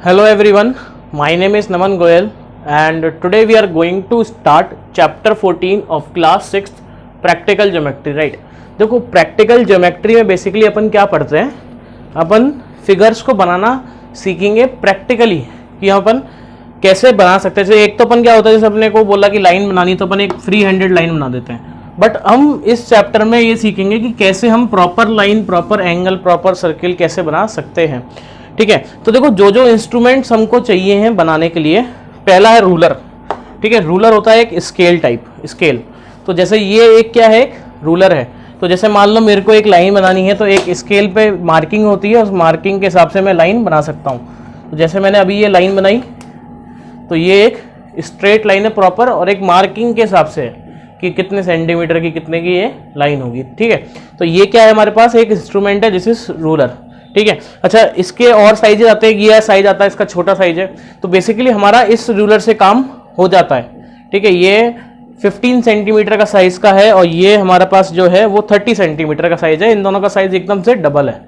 Hello everyone, my name is Naman Goyal and today we are going to start chapter 14 of class 6th practical geometry, right? देखो practical geometry में basically अपन क्या पढ़ते हैं, अपन figures को बनाना सीखेंगे practically कि अपन कैसे बना सकते हैं। जैसे एक तो अपन क्या होता है, जैसे अपने को बोला कि लाइन बनानी तो अपन एक फ्री हैंडेड लाइन बना देते हैं, बट हम इस चैप्टर में ये सीखेंगे कि कैसे हम proper line, proper angle, proper circle कैसे बना सकते हैं। ठीक है, तो देखो जो जो इंस्ट्रूमेंट्स हमको चाहिए हैं बनाने के लिए, पहला है रूलर। ठीक है, रूलर होता है एक स्केल टाइप स्केल। तो जैसे ये एक क्या है, रूलर है। तो जैसे मान लो मेरे को एक लाइन बनानी है तो एक स्केल पे मार्किंग होती है, उस मार्किंग के हिसाब से मैं लाइन बना सकता हूँ। तो जैसे मैंने अभी ये लाइन बनाई तो ये एक स्ट्रेट लाइन है प्रॉपर, और एक मार्किंग के हिसाब से कि कितने सेंटीमीटर की कितने की ये लाइन होगी। ठीक है, तो ये क्या है, हमारे पास एक इंस्ट्रूमेंट है दिस इज रूलर। ठीक है, अच्छा इसके और साइजेज आते हैं, ये साइज आता है, इसका छोटा साइज है। तो बेसिकली हमारा इस रूलर से काम हो जाता है। ठीक है, ये 15 सेंटीमीटर का साइज का है और ये हमारे पास जो है वो 30 सेंटीमीटर का साइज है। इन दोनों का साइज एकदम से डबल है।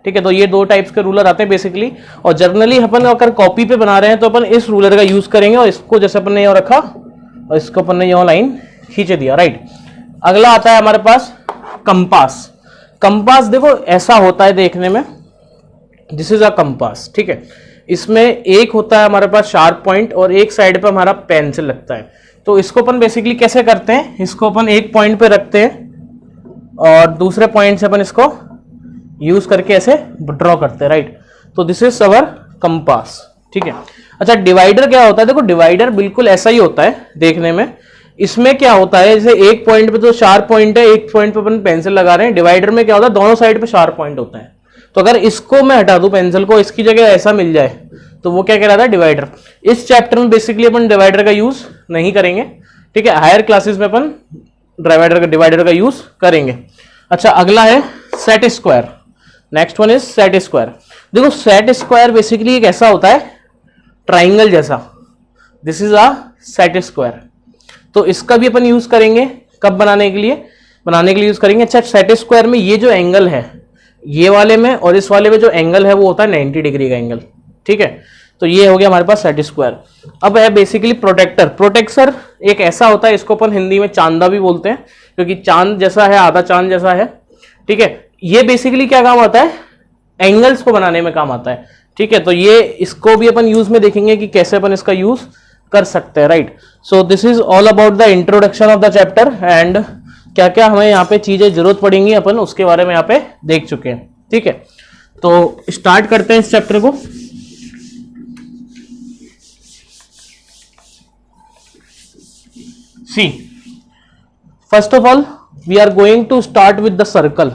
ठीक है, तो ये दो टाइप्स के रूलर आते हैं बेसिकली। और जनरली अपन अगर कॉपी पे बना रहे हैं तो अपन इस रूलर का यूज करेंगे, और इसको जैसे अपन ने यहाँ रखा और इसको अपन ने यहाँ लाइन खींच दिया। राइट, अगला आता है हमारे पास कंपास। कंपास देखो ऐसा होता है देखने में, दिस इज अ कंपास। ठीक है, इसमें एक होता है हमारे पास शार्प पॉइंट और एक साइड पे हमारा पेंसिल लगता है। तो इसको अपन बेसिकली कैसे करते हैं, इसको अपन एक पॉइंट पे रखते हैं और दूसरे पॉइंट से अपन इसको यूज करके ऐसे ड्रॉ करते हैं। राइट, तो दिस इज अवर कंपास। ठीक है, अच्छा डिवाइडर क्या होता है, देखो डिवाइडर बिल्कुल ऐसा ही होता है देखने में। इसमें क्या होता है, जैसे एक पॉइंट पे तो शार्प पॉइंट है, एक पॉइंट पे अपन पेंसिल लगा रहे हैं। डिवाइडर में क्या होता है, दोनों साइड पे शार्प पॉइंट होता है। तो अगर इसको मैं हटा दूं पेंसिल को, इसकी जगह ऐसा मिल जाए तो वो क्या कहलाता है, डिवाइडर। इस चैप्टर में बेसिकली अपन डिवाइडर का यूज नहीं करेंगे। ठीक है, हायर क्लासेस में अपन डिवाइडर का यूज करेंगे। अच्छा अगला है set square. Next one is set square. देखो सेट स्क्वायर बेसिकली एक ऐसा होता है ट्राइंगल जैसा, this is a set square. तो इसका भी अपन यूज करेंगे, कब बनाने के लिए यूज करेंगे। अच्छा सेट स्क्वायर में ये जो एंगल है, ये वाले में और इस वाले में जो एंगल है वो होता है 90 डिग्री का एंगल। ठीक है, तो ये हो गया हमारे पास सेट स्क्वायर। अब है बेसिकली प्रोटेक्टर। प्रोटेक्टर एक ऐसा होता है, इसको अपन हिंदी में चांदा भी बोलते हैं, क्योंकि चांद जैसा है, आधा चांद जैसा है। ठीक है, ये बेसिकली क्या काम आता है, एंगल्स को बनाने में काम आता है। ठीक है, तो ये इसको भी अपन यूज में देखेंगे कि कैसे अपन इसका यूज कर सकते हैं। Right, so this is all about the introduction of the chapter, and क्या क्या हमें यहाँ पे चीजें जरूरत पड़ेंगी अपन उसके बारे में यहाँ पे देख चुके हैं। ठीक है, तो स्टार्ट करते हैं इस चैप्टर को। See first of all we are going to start with the circle,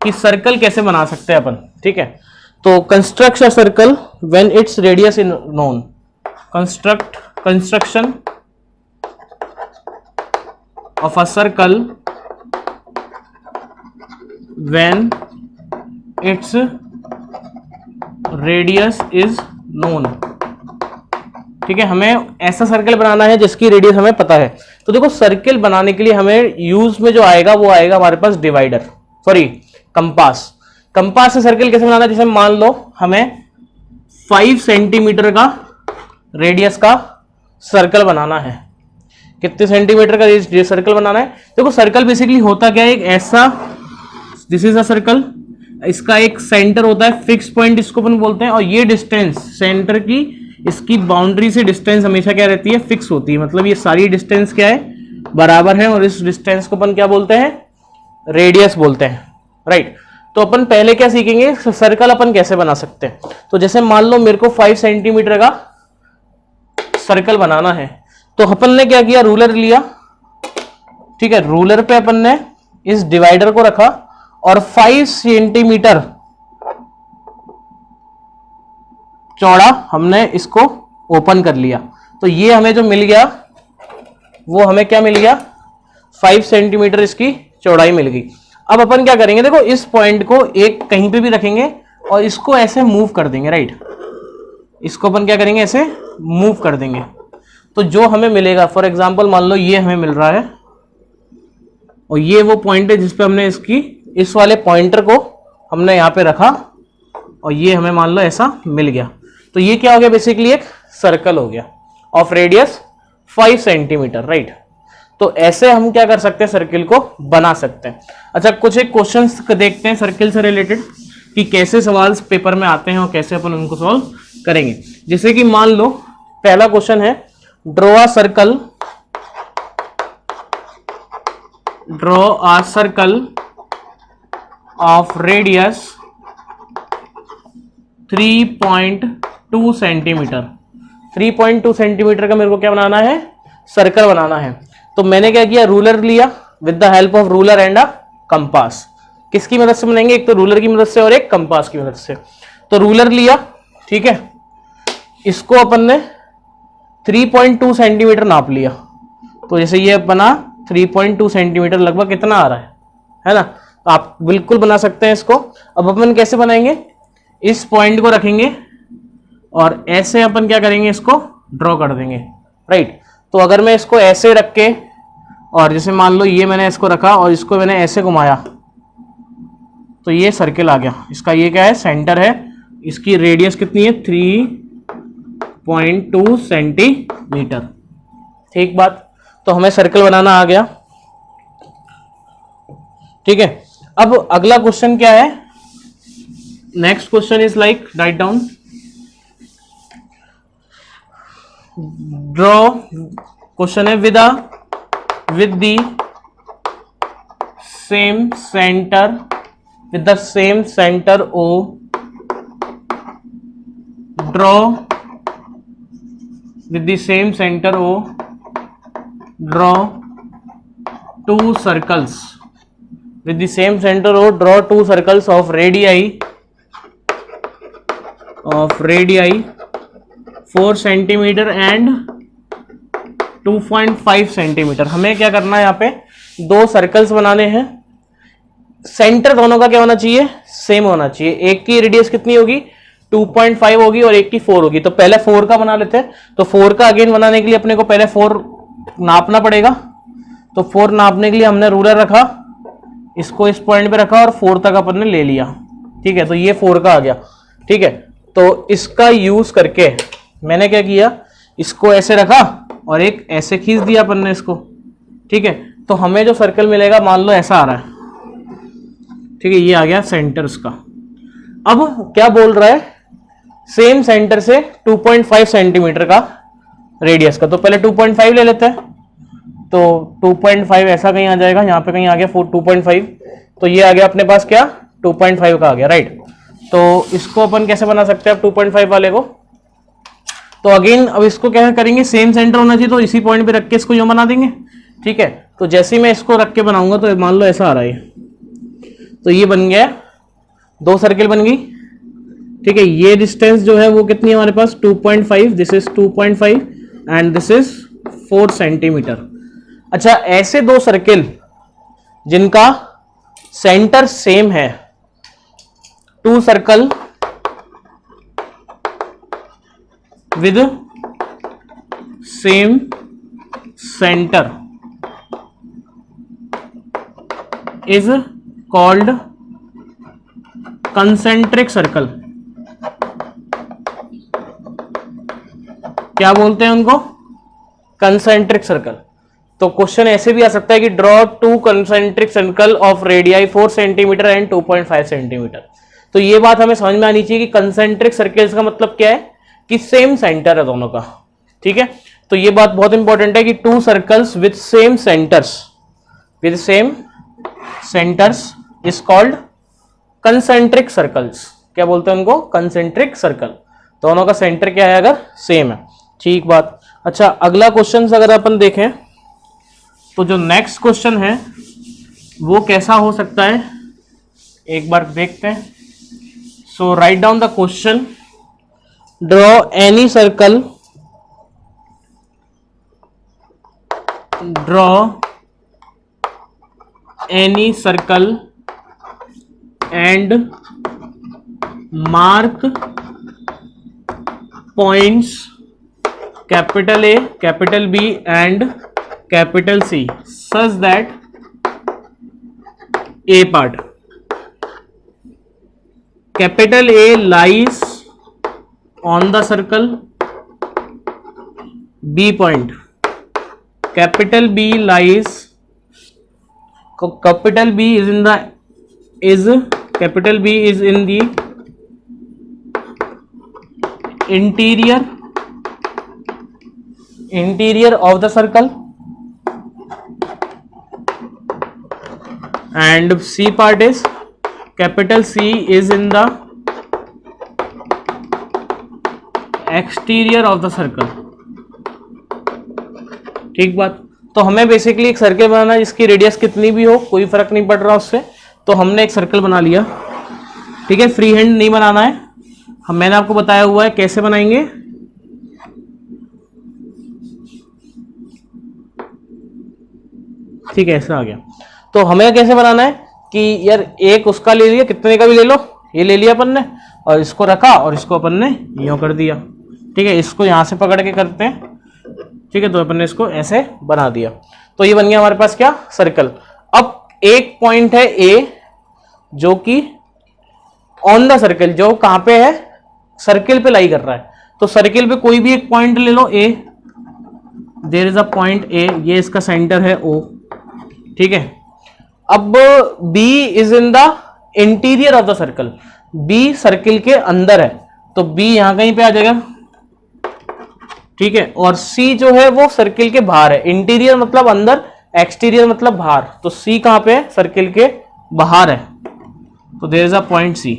कि सर्कल कैसे बना सकते हैं अपन। ठीक है, तो construct a circle when its radius in known. Construction of a circle when its radius is known। ठीक है, हमें ऐसा सर्कल बनाना है जिसकी रेडियस हमें पता है। तो देखो सर्कल बनाने के लिए हमें यूज में जो आएगा वो आएगा हमारे पास डिवाइडर, सॉरी कंपास। कंपास से सर्कल कैसे बनाना है, जैसे मान लो हमें 5 सेंटीमीटर का रेडियस का सर्कल बनाना है। कितने सेंटीमीटर का सर्कल बनाना है, देखो सर्कल बेसिकली होता क्या है, एक ऐसा, दिस इज अ सर्कल, इसका एक सेंटर होता है, फिक्स पॉइंट इसको अपन बोलते हैं, और ये डिस्टेंस सेंटर की, इसकी बाउंड्री से डिस्टेंस हमेशा क्या रहती है, फिक्स होती है। मतलब ये सारी डिस्टेंस क्या है, बराबर है, और इस डिस्टेंस को अपन क्या बोलते हैं, रेडियस बोलते हैं। राइट, तो अपन पहले क्या सीखेंगे, सर्कल अपन कैसे बना सकते हैं। तो जैसे मान लो मेरे को 5 सेंटीमीटर का सर्कल बनाना है, तो अपन ने क्या किया, रूलर लिया। ठीक है, रूलर पे अपन ने इस डिवाइडर को रखा और 5 सेंटीमीटर चौड़ा हमने इसको ओपन कर लिया। तो ये हमें जो मिल गया वो हमें क्या मिल गया, 5 सेंटीमीटर इसकी चौड़ाई मिल गई। अब अपन क्या करेंगे, देखो इस पॉइंट को एक कहीं पे भी रखेंगे और इसको ऐसे मूव कर देंगे। राइट, इसको अपन क्या करेंगे, ऐसे मूव कर देंगे। तो जो हमें मिलेगा, फॉर एग्जांपल मान लो ये हमें मिल रहा है और ये वो पॉइंट है जिसपे हमने इस वाले पॉइंटर को हमने यहाँ पे रखा और ये हमें मान लो ऐसा मिल गया। तो ये क्या हो गया, बेसिकली एक सर्कल हो गया ऑफ रेडियस 5 सेंटीमीटर, राइट। तो ऐसे हम क्या कर सकते हैं, सर्किल को बना सकते हैं। अच्छा, कुछ एक क्वेश्चंस देखते हैं सर्किल से रिलेटेड कि कैसे सवाल पेपर में आते हैं और कैसे अपन उनको सॉल्व करेंगे। जैसे कि मान लो पहला क्वेश्चन है, draw a circle of radius 3.2 centimetre. 3.2 centimetre का मेरे को क्या बनाना है, सर्कल बनाना है। तो मैंने क्या किया, रूलर लिया with the help of ruler and a compass. किसकी मदद से बनाएंगे, एक तो रूलर की मदद से और एक कंपास की मदद से। तो रूलर लिया, ठीक है, इसको अपन ने 3.2 सेंटीमीटर नाप लिया। तो जैसे ये बना 3.2 सेंटीमीटर, लगभग कितना आ रहा है ना। आप बिल्कुल बना सकते हैं इसको। अब अपन कैसे बनाएंगे, इस पॉइंट को रखेंगे और ऐसे अपन क्या करेंगे, इसको ड्रॉ कर देंगे, राइट। तो अगर मैं इसको ऐसे रख के, और जैसे मान लो ये मैंने इसको रखा और इसको मैंने ऐसे घुमाया, तो ये सर्किल आ गया। इसका ये क्या है, सेंटर है। इसकी रेडियस कितनी है, 3.2 सेंटीमीटर। ठीक बात, तो हमें सर्कल बनाना आ गया, ठीक है। अब अगला क्वेश्चन क्या है, next question is like, write down, draw, question है with the same centre O, draw with the same center O, draw two circles with the same center O, draw two circles of radii 4 centimetre and 2.5 centimetre. हमें क्या करना है, यहाँ पे दो circles बनाने हैं। सेंटर दोनों का क्या होना चाहिए, सेम होना चाहिए। एक की रेडियस कितनी होगी, 2.5 होगी और एक की 4 होगी। तो पहले 4 का बना लेते हैं। तो 4 का अगेन बनाने के लिए अपने को पहले 4 नापना पड़ेगा। तो 4 नापने के लिए हमने रूलर रखा, इसको इस पॉइंट पे रखा और 4 तक अपन ने ले लिया, ठीक है। तो ये 4 का आ गया, ठीक है। तो इसका यूज करके मैंने क्या किया, इसको ऐसे रखा और एक ऐसे खींच दिया अपन ने इसको, ठीक है। तो हमें जो सर्कल मिलेगा, मान लो ऐसा आ रहा है, ठीक है, ये आ गया सेंटर इसका। अब क्या बोल रहा है, सेम सेंटर से 2.5 सेंटीमीटर का रेडियस का। तो पहले 2.5 ले लेते हैं। तो 2.5 ऐसा कहीं आ जाएगा, यहाँ पे कहीं आ गया 2.5। तो ये आ गया अपने पास क्या, 2.5 का आ गया, राइट। तो इसको अपन कैसे बना सकते हैं अब 2.5 वाले को। तो अगेन अब इसको क्या करेंगे, सेम सेंटर होना चाहिए, तो इसी पॉइंट पे रख के इसको यूं बना देंगे, ठीक है। तो जैसे ही मैं इसको रख के बनाऊंगा, तो मान लो ऐसा आ रहा है, तो ये बन गया, दो सर्किल बन गई, ठीक है। ये डिस्टेंस जो है वो कितनी है हमारे पास, 2.5, this is 2.5 and this is 4 centimetre. अच्छा, ऐसे दो सर्किल जिनका सेंटर सेम है, two circle with same centre is called concentric circle. क्या बोलते हैं उनको, कंसेंट्रिक सर्कल। तो क्वेश्चन ऐसे भी आ सकता है कि draw two concentric circle of radii 4 centimetre and 2.5 centimetre. तो ये बात हमें समझ में आनी चाहिए कि कंसेंट्रिक सर्कल्स का मतलब क्या है, कि सेम सेंटर है दोनों का, ठीक है। तो ये बात बहुत इंपॉर्टेंट है कि to circles with same centres is called concentric circles. क्या बोलते हैं उनको, कंसेंट्रिक सर्कल। दोनों का सेंटर क्या है, अगर सेम है, ठीक बात। अच्छा, अगला क्वेश्चन अगर अपन देखें, तो जो नेक्स्ट क्वेश्चन है वो कैसा हो सकता है, एक बार देखते हैं। So write down the question, draw any circle, and mark points capital A, capital B and capital C such that A part capital A lies on the circle B point, capital B lies, capital B is in the capital B is in the interior of the circle, and C part is capital C is in the exterior of the circle। ठीक बात। तो हमें basically एक circle बनाना है जिसकी radius कितनी भी हो, कोई फर्क नहीं पड़ रहा उससे, तो हमने एक सर्कल बना लिया। ठीक है, फ्री हैंड नहीं बनाना है, मैंने आपको बताया हुआ है कैसे बनाएंगे। ठीक है, ऐसा आ गया। तो हमें कैसे बनाना है कि यार एक उसका ले लिया, कितने का भी ले लो, ये ले लिया अपन ने और इसको रखा और इसको अपन ने यूं कर दिया। ठीक है, इसको यहां से पकड़ के करते हैं। ठीक है, तो अपन ने इसको ऐसे बना दिया। तो ये बन गया हमारे पास क्या, सर्कल। अब एक पॉइंट है ए जो कि ऑन द सर्कल, जो कहां पे है, सर्किल पे लाई कर रहा है। तो सर्किल पे कोई भी एक पॉइंट ले लो A, there is a point A, ये इसका सेंटर है ओ। ठीक है, अब B is in the interior of the circle, B circle के अंदर है, तो B यहां कहीं पे आ जाएगा। ठीक है, और C जो है वो सर्किल के बाहर है। इंटीरियर मतलब अंदर, एक्सटीरियर मतलब बाहर, तो C कहां पे है, सर्किल के बाहर है। तो there is a point C।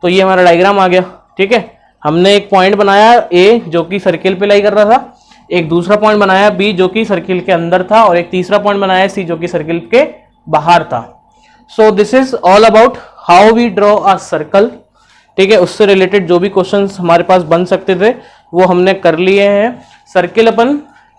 तो ये हमारा डायग्राम आ गया। ठीक है, हमने एक पॉइंट बनाया A जो कि सर्किल पे लाई कर रहा था, एक दूसरा पॉइंट बनाया B जो कि सर्किल के अंदर था, और एक तीसरा पॉइंट बनाया C जो कि सर्किल के बाहर था। So this is all about how we draw a circle. ठीक है, उससे रिलेटेड जो भी क्वेश्चंस हमारे पास बन सकते थे वो हमने कर लिए हैं। सर्किल अपन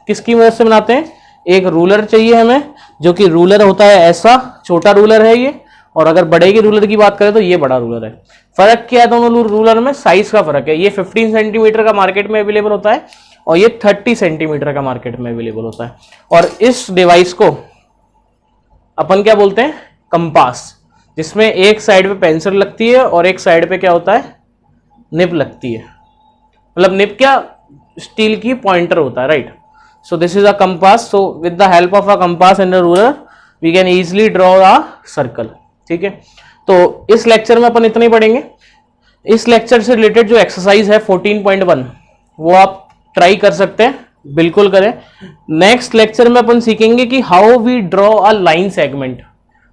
किसकी मदद से बनाते हैं, एक रूलर चाहिए हमें, जो कि रूलर होता है ऐसा, छोटा रूलर है ये, और अगर बड़े के रूलर की बात करें तो ये बड़ा रूलर है। फर्क क्या है दोनों रूलर में, साइज का फर्क है। ये 15 सेंटीमीटर का मार्केट में अवेलेबल होता है और ये 30 सेंटीमीटर का मार्केट में अवेलेबल होता है। और इस डिवाइस को अपन क्या बोलते हैं, कंपास, जिसमें एक साइड पे पेंसिल लगती है और एक साइड पे क्या होता है, निब लगती है। मतलब निब क्या, स्टील की पॉइंटर होता है, right. So this is a compass. So with the help of a compass and a ruler we can easily draw a circle. ठीक है, तो इस लेक्चर में अपन इतना ही पढ़ेंगे। इस लेक्चर से रिलेटेड जो एक्सरसाइज है 14.1 वो आप ट्राई कर सकते हैं, बिल्कुल करें। नेक्स्ट लेक्चर में अपन सीखेंगे कि how we draw a line segment,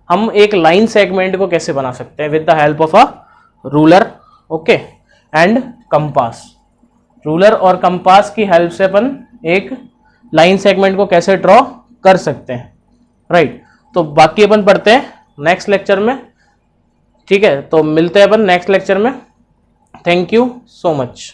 हम एक लाइन सेगमेंट को कैसे बना सकते हैं with the help of a ruler, okay, and compass. Ruler और कंपास की हेल्प से अपन एक लाइन सेगमेंट को कैसे ड्रॉ कर सकते हैं, राइट। तो बाकी अपन पढ़ते हैं नेक्स्ट लेक्चर में। ठीक है, तो मिलते हैं अपन नेक्स्ट लेक्चर में। Thank you so much.